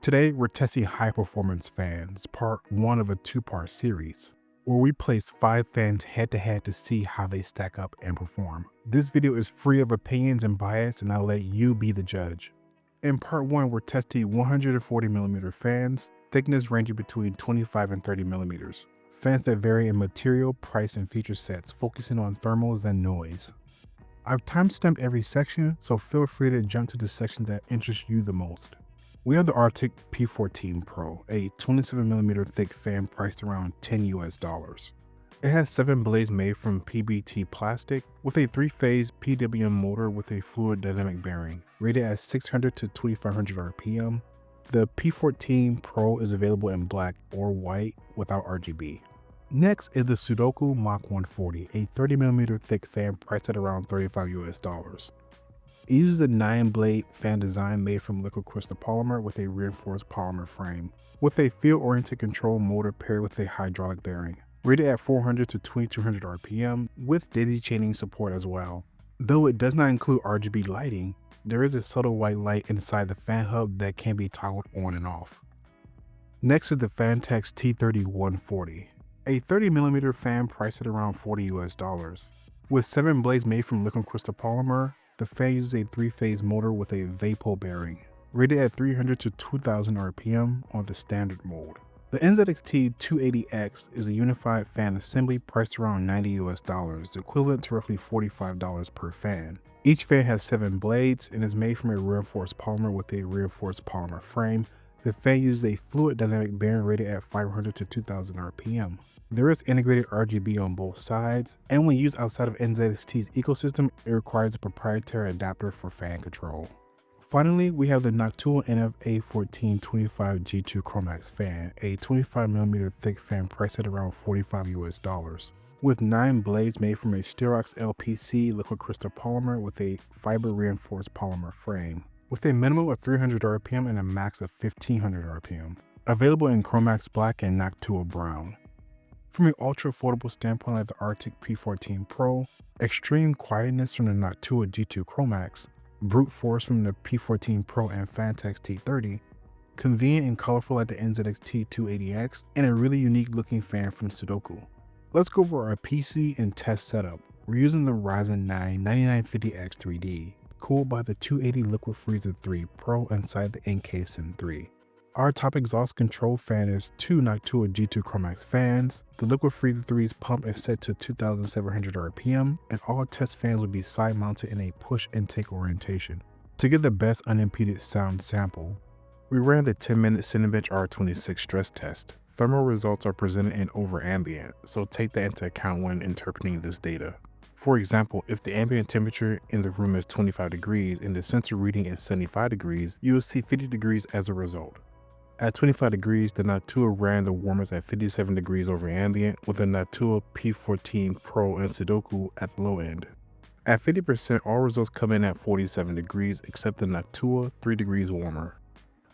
Today, we're testing high-performance fans, part 1 of a 2-part series, where we place 5 fans head-to-head to see how they stack up and perform. This video is free of opinions and bias, and I'll let you be the judge. In part 1, we're testing 140mm fans, thickness ranging between 25 and 30mm. Fans that vary in material, price, and feature sets, focusing on thermals and noise. I've timestamped every section, so feel free to jump to the section that interests you the most. We have the Arctic P14 Pro, a 27mm thick fan priced around $10 US. It has 7 blades made from PBT plastic with a 3-phase PWM motor with a fluid dynamic bearing, rated at 600 to 2500 RPM. The P14 Pro is available in black or white without RGB. Next is the Sudokoo Mach 140, a 30mm thick fan priced at around $35 US. It uses a 9-blade fan design made from liquid crystal polymer with a reinforced polymer frame, with a field-oriented control motor paired with a hydraulic bearing, rated at 400 to 2200 RPM with daisy chaining support as well. Though it does not include RGB lighting, there is a subtle white light inside the fan hub that can be toggled on and off. Next is the Phanteks T30-140, a 30mm fan priced at around $40 US. With 7 blades made from liquid crystal polymer, the fan uses a 3-phase motor with a Vapo bearing, rated at 300 to 2000 RPM on the standard mode. The NZXT F280X is a unified fan assembly priced around $90 US, equivalent to roughly $45 per fan. Each fan has 7 blades and is made from a reinforced polymer with a reinforced polymer frame. The fan uses a fluid dynamic bearing rated at 500 to 2000 RPM. There is integrated RGB on both sides, and when used outside of NZXT's ecosystem, it requires a proprietary adapter for fan control. Finally, we have the Noctua NF-A14x25 G2 Chromax fan, a 25mm thick fan priced at around $45 US, with 9 blades made from a Sterox LPC liquid crystal polymer with a fiber reinforced polymer frame, with a minimum of 300 RPM and a max of 1500 RPM. Available in Chromax Black and Noctua Brown. From an ultra-affordable standpoint like the Arctic P14 Pro, extreme quietness from the Noctua G2 Chromax, brute force from the P14 Pro and Phanteks T30, convenient and colorful like the NZXT F280X, and a really unique looking fan from Sudokoo. Let's go over our PC and test setup. We're using the Ryzen 9 9950X 3D, cooled by the 280 Liquid Freezer 3 Pro inside the NCASE M3. Our top exhaust control fan is 2 Noctua G2 Chromax fans. The Liquid Freezer 3's pump is set to 2700 RPM, and all test fans will be side mounted in a push intake orientation. To get the best unimpeded sound sample, we ran the 10-minute Cinebench R26 stress test. Thermal results are presented in over ambient, so take that into account when interpreting this data. For example, if the ambient temperature in the room is 25 degrees and the sensor reading is 75 degrees, you will see 50 degrees as a result. At 25 degrees, the Noctua ran the warmers at 57 degrees over ambient, with the Noctua P14 Pro and Sudokoo at the low end. At 50%, all results come in at 47 degrees, except the Noctua 3 degrees warmer.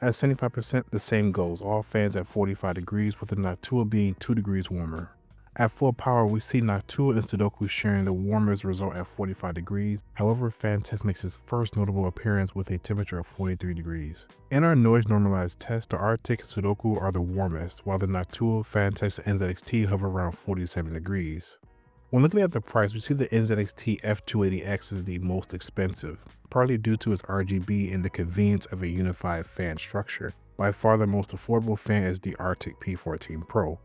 At 75%, the same goes, all fans at 45 degrees, with the Noctua being 2 degrees warmer. At full power, we see Noctua and Sudokoo sharing the warmest result at 45 degrees. However, Phanteks makes its first notable appearance with a temperature of 43 degrees. In our noise normalized test, the Arctic and Sudokoo are the warmest, while the Noctua, Phanteks, and NZXT hover around 47 degrees. When looking at the price, we see the NZXT F280X is the most expensive, partly due to its RGB and the convenience of a unified fan structure. By far the most affordable fan is the Arctic P14 Pro.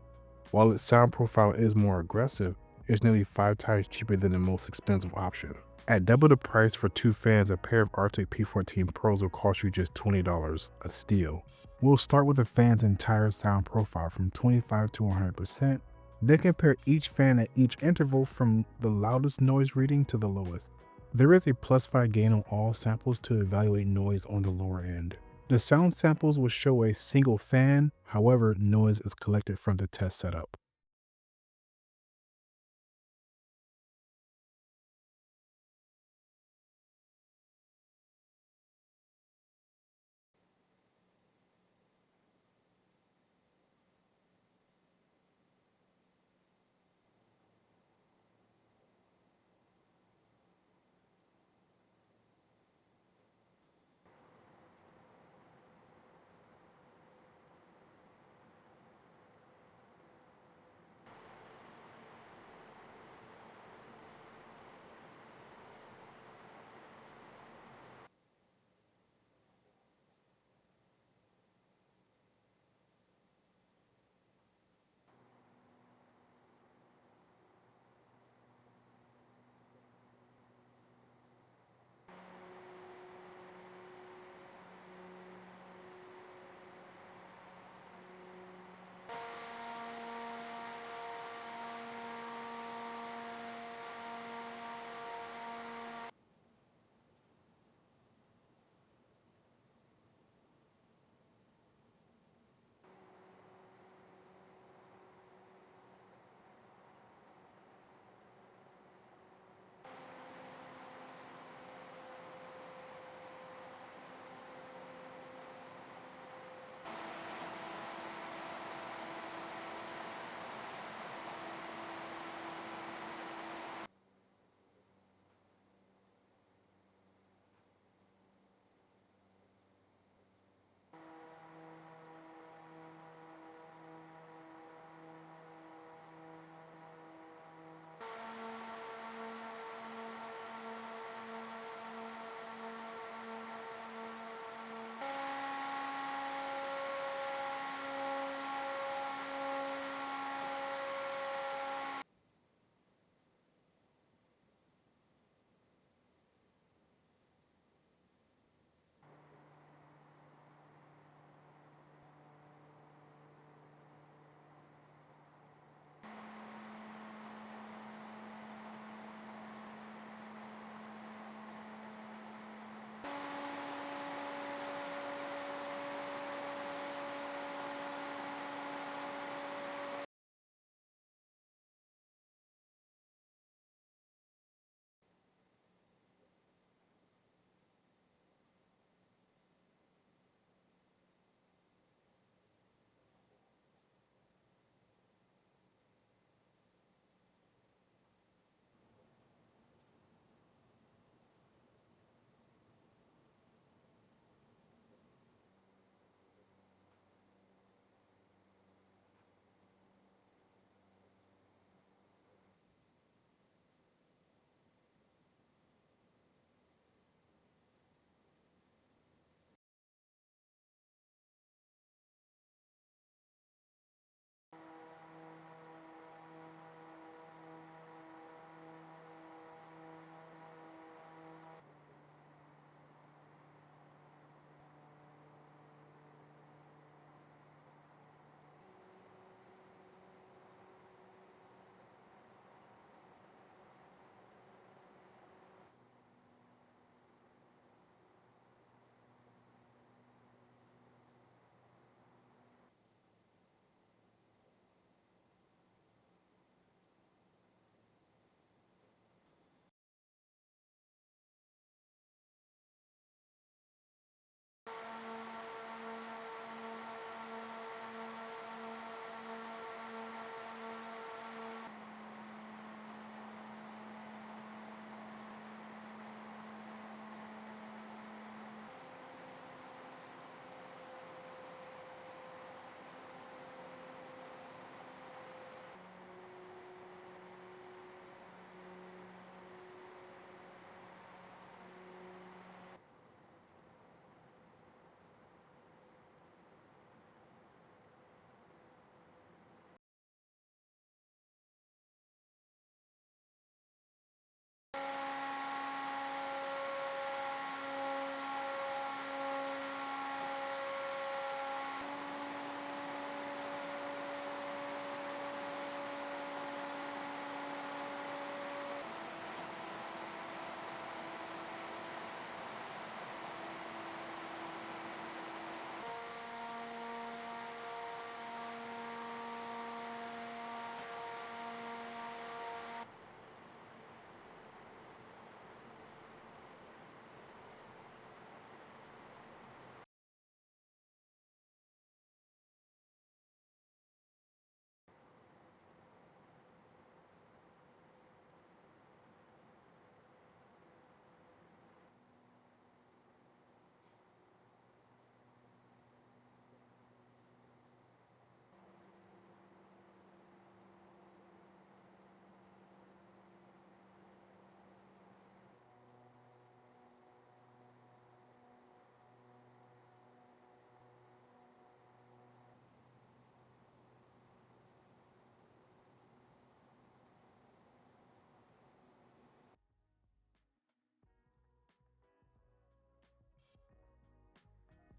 While its sound profile is more aggressive, it's nearly 5 times cheaper than the most expensive option. At double the price for 2 fans, a pair of Arctic P14 Pros will cost you just $20, a steal. We'll start with the fan's entire sound profile from 25 to 100%, then compare each fan at each interval from the loudest noise reading to the lowest. There is a +5 gain on all samples to evaluate noise on the lower end. The sound samples will show a single fan, however, noise is collected from the test setup.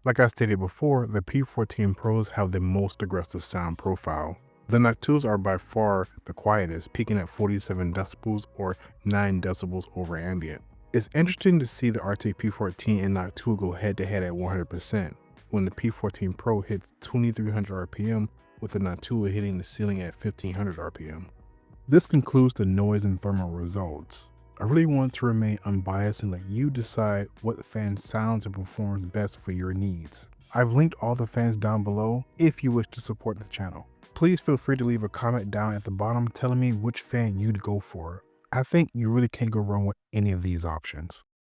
Like I stated before, the P14 Pros have the most aggressive sound profile. The Noctuas are by far the quietest, peaking at 47 decibels or 9 decibels over ambient. It's interesting to see the RT P14 and Noctua go head to head at 100%, when the P14 Pro hits 2300 RPM with the Noctua hitting the ceiling at 1500 RPM. This concludes the noise and thermal results. I really want to remain unbiased and let you decide what fan sounds and performs best for your needs. I've linked all the fans down below if you wish to support the channel. Please feel free to leave a comment down at the bottom telling me which fan you'd go for. I think you really can't go wrong with any of these options.